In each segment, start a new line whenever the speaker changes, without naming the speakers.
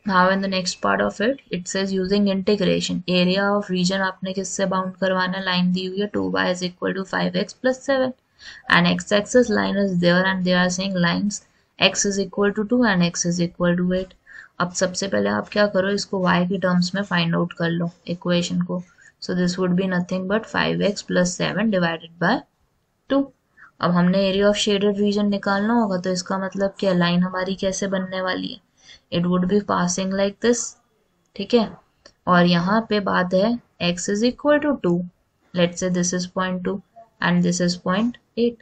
Now in the next part of it, it says using integration, area of region आपने किससे bound करवाना, line दी हुई है 2y is equal to 5x plus 7 and x-axis line is there and they are saying lines x is equal to 2 and x is equal to 8. अब सबसे पहले आप क्या करो, इसको y की टर्म्स में फाइंड आउट कर लो इक्वेशन को. सो this would be nothing but 5x plus 7 divided by 2. अब हमने एरिया ऑफ शेडेड रीजन निकालना होगा, तो इसका मतलब क्या, लाइन हमारी कैसे बनने वाली है, it would be passing like this. ठीक है, और यहाँ पे बात है x is equal to 2, let's say this is 0.2 and this is 0.8.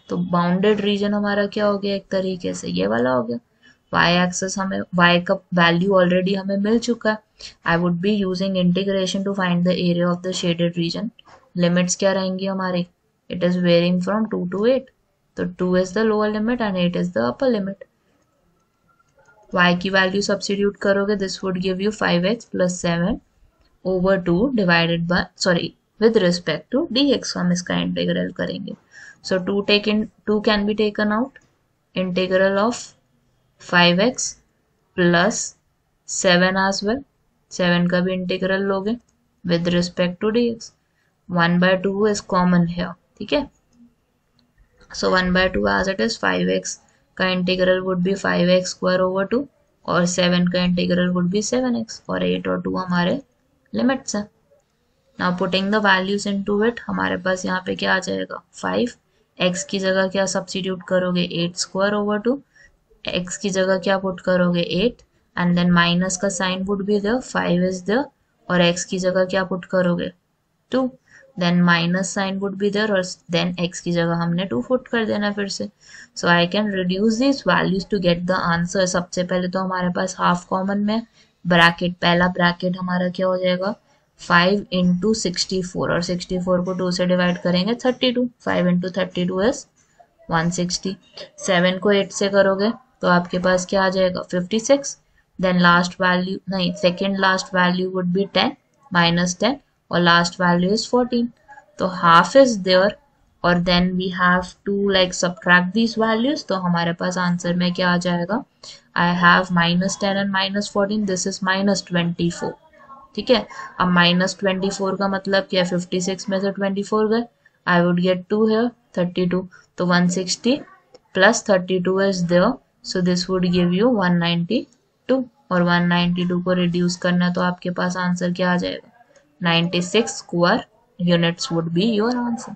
तो बाउंडेड रीजन हमारा क्या हो गया, एक तरीके से ये वाला हो गया. y एक्सेस हमें y का वैल्यू ऑलरेडी हमें मिल चुका है. I would be using integration to find the area of the shaded region. Limits क्या रहेंगी हमारी, it is varying from 2 to 8. तो 2 is the lower limit and 8 is the upper limit. y की value substitute करोगे, this would give you 5x plus 7 over 2 divided by, sorry, with respect to dx. हम इसका integral करेंगे. So 2 can be taken out. Integral of 5x plus 7 as well. 7 का भी integral लोगे with respect to dx. 1/2 is common here. ठीक है, सो 1/2 as it is 5x का integral would be 5x square over 2 और 7 का इंटीग्रल वुड बी 7x और 8 और 2 हमारे लिमिट्स हैं. Now putting the values into it, हमारे पास यहाँ पे क्या आ जाएगा, 5. x की जगह क्या सब्स्टिट्यूट करोगे, 8 स्क्वायर ओवर 2. x की जगह क्या पुट करोगे, 8 एंड देन माइनस का sign would be there, 5 is there और x की जगह क्या पुट करोगे, 2. Then minus sign would be there और देन x की जगह हमने 2 पुट कर देना फिर से. So I can reduce this values to get the answer. सबसे पहले तो हमारे पास हाफ कॉमन में ब्रैकेट, पहला ब्रैकेट हमारा क्या हो जाएगा, 5 इंटू 64 और 64 को 2 से डिवाइड करेंगे 32. 5 इंटू 32 इज 160. 7 को 8 से करोगे तो आपके पास क्या आ जाएगा, 56. देन लास्ट वैल्यू नहीं, second last value would be 10 minus 10 और लास्ट वैल्यू इज 14. तो हाफ इज देयर और then we have to like subtract these values. तो हमारे पास आंसर में क्या आ जाएगा, I have -10 and -14, this is -24. ठीक है, अब -24 का मतलब क्या, 56 में से 24 गए, आई वुड गेट 2 हियर 32. तो 160 plus 32 is there, so this would give you 192 और 192 को रिड्यूस करना तो आपके पास आंसर क्या आ जाएगा, 96 square units would be your answer.